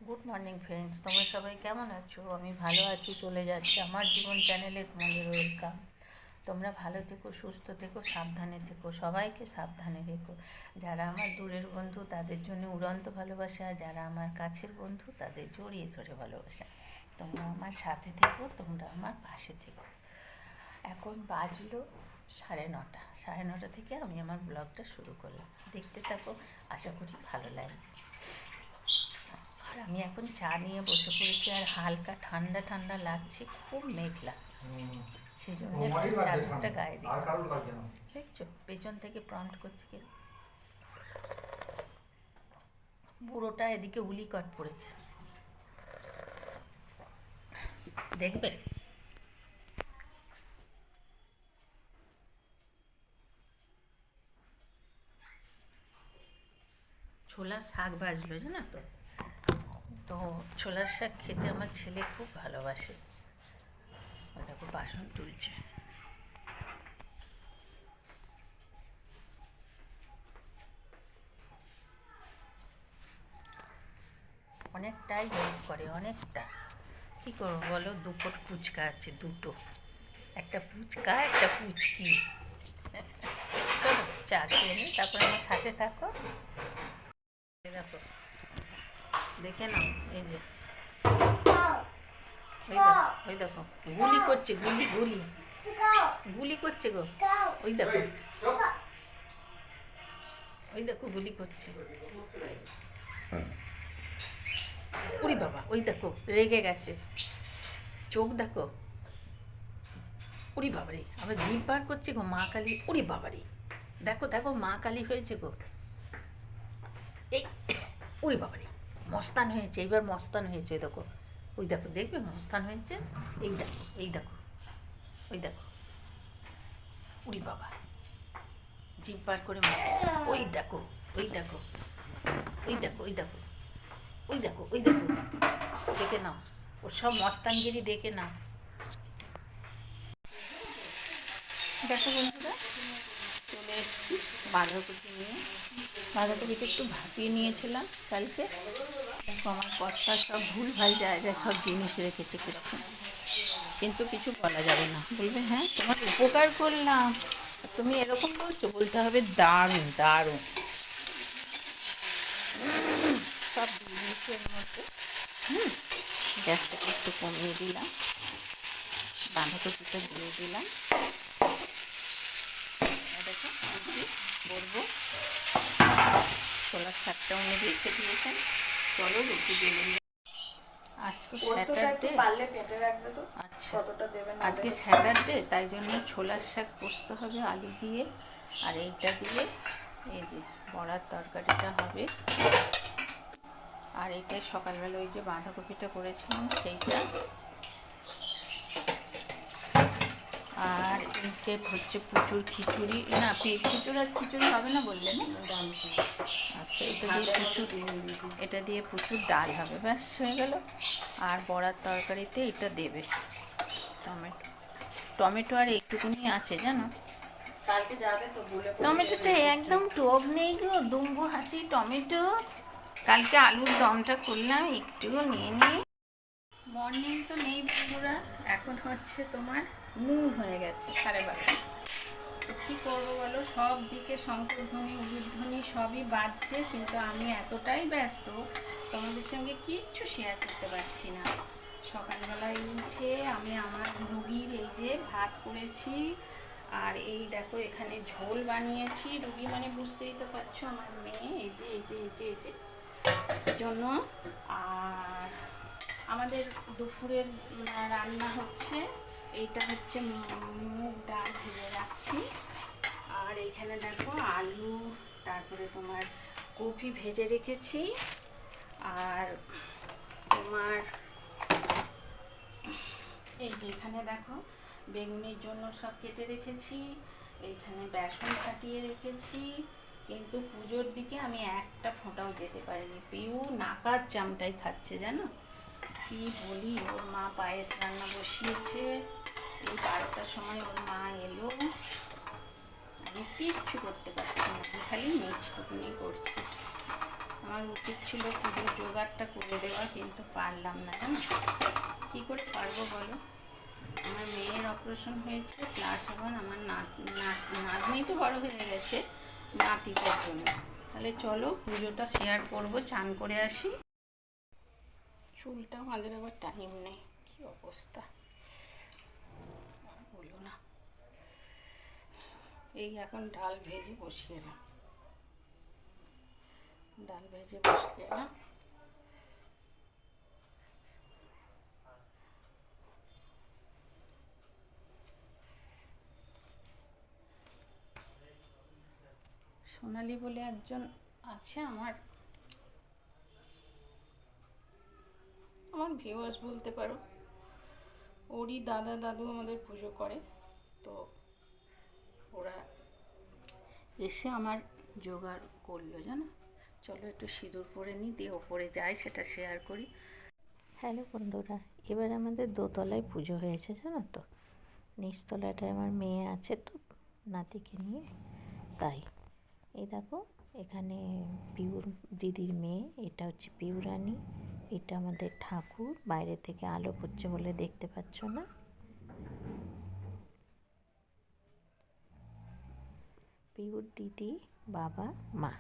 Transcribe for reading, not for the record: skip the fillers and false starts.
Good morning friends, তোমরা সবাই কেমন আছো? আমি ভালো আছি, চলে যাচ্ছি আমার জীবন চ্যানেলে তোমাদের ওয়েলকাম। তোমরা ভালো থেকো, সুস্থ থেকো, সাবধানে থেকো, সবাইকে সাবধানে রেখো। যারা আমার দূরের বন্ধু তাদের জন্য উড়ন্ত ভালোবাসা, যারা আমার কাছের বন্ধু তাদের জড়িয়ে ধরে ভালোবাসা। তোমরা আমার সাথে থেকো, তোমরা আমার পাশে থেকো। এখন বাজলো 9:30, 9:30 থেকে আমি আমার ব্লগটা শুরু করলাম। দেখতে থাকো, আশা করি ভালো লাগবে। আর আমি এখন চা নিয়ে বসে পড়েছি, আর হালকা ঠান্ডা ঠান্ডা লাগছে, খুব মেঘলা, সেই জন্য চাদরটা গায়ে দিই। দেখছো পেছন থেকে প্রম্পট করছে কি, বুড়োটা এদিকে উলিকট পড়েছে, দেখবে। ছোলার শাক ভাজলো জানো তো, তো ছোলার শাক খেতে আমার ছেলে খুব ভালোবাসে। দেখো বাসন তুলছে। অনেকটাই হেল্প করে, অনেকটা। কী করবো বলো, দুপট ফুচকা আছে, দুটো, একটা ফুচকা একটা পুচকি। চলো চা খেয়ে নিই, তারপরে আমার সাথে থাকো। দেখো, দেখে নাও, এই যে ওই দেখো গুলি করছে, গুলি গুলি গুলি করছে গো, ওই দেখো, ওই দেখো গুলি করছে। উরি বাবা, ওই দেখো রেগে গেছে, চোখ দেখো। উরি বাবারে, আবার জিভ বার করছে গো, মা কালী। উরি বাবারে, দেখো দেখো মা কালী হয়েছে গো, এই উরি বাবারে, মস্তান হয়েছে, এইবার মস্তান হয়েছে। ওই দেখো, ওই দেখো, দেখবে মস্তান হয়েছে। এই দেখো, এই দেখো, ওই দেখো, উরি বাবা, জিভ বার করে মস্তান। ওই দেখো, ওই দেখো, ওই দেখো, ওই দেখো, ওই দেখো, ওই দেখো, দেখে নাও ওর সব মস্তানগিরি, দেখে নাও। দেখো বন্ধুরা, চলে এসেছি বাঁধাকপি নিয়ে। বাঁধাকপিটা একটু ভাপিয়ে নিয়েছিলাম কালকে। দেখো আমার কর্তা সব ভুলভাল জায়গায় সব জিনিস রেখেছে কীরকম, কিন্তু কিছু বলা যাবে না, বলবে হ্যাঁ তোমার উপকার করলাম, তুমি এরকম বলছো, বলতে হবে দারুণ দারুণ। সব জিনিসের মধ্যে গ্যাসটাকে একটু কমিয়ে দিলাম, বাঁধাকপিটা দিয়ে দিলাম। দেখো করবো, ছোলার শাকটা উনি রেখে দিয়েছেন। চলো রুটি দিয়ে দিন। আজকে স্যাটারডে, আচ্ছা আজকে স্যাটারডে, তাই জন্য ছোলার শাক পোস্ত হবে আলু দিয়ে, আর এইটা দিয়ে এই যে বড়ার তরকারিটা হবে। আর এইটাই সকালবেলা ওই যে বাঁধাকপিটা করেছিলাম সেইটা। আর এইটা হচ্ছে প্রচুর খিচুড়ি, না খিচুড়ি আর খিচুড়ি হবে না বললে না, আচ্ছা এটা দিয়ে প্রচুর, এটা দিয়ে প্রচুর ডাল হবে, ব্যাস হয়ে গেল। আর বড়ার তরকারিতে এটা দেবে টমেটো, টমেটো আর এইটুকুনি আছে জানো। টমেটোটা একদম টক নেই গো, দুম্বু হাতি টমেটো। কালকে আলুর দমটা করলাম, একটু নিয়ে নিই। মর্নিং তো নেই বন্ধুরা, এখন হচ্ছে তোমার নুন হয়ে গেছে 12:30। তো কী করবো বলো, সব দিকে শঙ্করধ্বনি উলুধ্বনি সবই বাজছে, কিন্তু আমি এতটাই ব্যস্ত তোমাদের সঙ্গে কিচ্ছু শেয়ার করতে পারছি না। সকালবেলায় উঠে আমি আমার রুগীর এই যে ভাত করেছি, আর এই দেখো এখানে ঝোল বানিয়েছি। রুগী মানে বুঝতেই তো পারছো, আমার মেয়ে, এই যে এই যে এই যে এই যে জন্য। আর আমাদের দুপুরের রান্না হচ্ছে, এইটা হচ্ছে মুগ ডাল ভেজে রাখছি। আর এইখানে দেখো আলু, তারপরে তোমার কপি ভেজে রেখেছি। আর তোমার এই যে এখানে দেখো বেগুনির জন্য সব কেটে রেখেছি, এইখানে বেসন ফাটিয়ে রেখেছি। কিন্তু পুজোর দিকে আমি একটা ফোঁটাও যেতে পারিনি, পিউ নাকার চামটাই খাচ্ছে জানো। কি বলি, ওর মা পায়েস রান্না বসিয়েছে, এই 12টার সময় ওর মা এলো, আমি কিচ্ছু করতে পারছি না, খালি মেচটুকুনি করছি। আমার উচিত ছিল পুজোর জোগাড়টা করে দেওয়া, কিন্তু পারলাম না, জানো। কী করে পারবো বলো? আমার মেয়ের অপারেশন হয়েছে, প্লাস আবার আমার নাতনি তো বড় হয়ে গেছে, নাতিটার জন্য। তাহলে চলো পুজোটা শেয়ার করবো, চান করে আসি। চুলটা আমাদের আবার টাইম নেই, কী অবস্থা বলো না। এই এখন ডাল ভেজে বসিয়ে এলাম, সোনালি বলে একজন আছে আমার ভিউয়ার্স বলতে পারো। ওরই দাদা দাদু আমাদের পুজো করে, তো ওরা এসে আমার জোগাড় করলো, জানো। চলো একটু সিঁদুর পরে নিই, দিয়ে ওপরে যাই, সেটা শেয়ার করি। হ্যালো বন্ধুরা, এবার আমাদের দোতলায় পুজো হয়েছে, জানো তো। নিচতলাটায় আমার মেয়ে আছে তো, নাতিকে নিয়ে, তাই। এই দেখো, এখানে পিউর দিদির মেয়ে, এটা হচ্ছে পিউরানি, এটা আমাদের ঠাকুর। বাইরে থেকে আলো পড়ছে বলে দেখতে পাচ্ছ না। পিউর দিদি, বাবা, মা।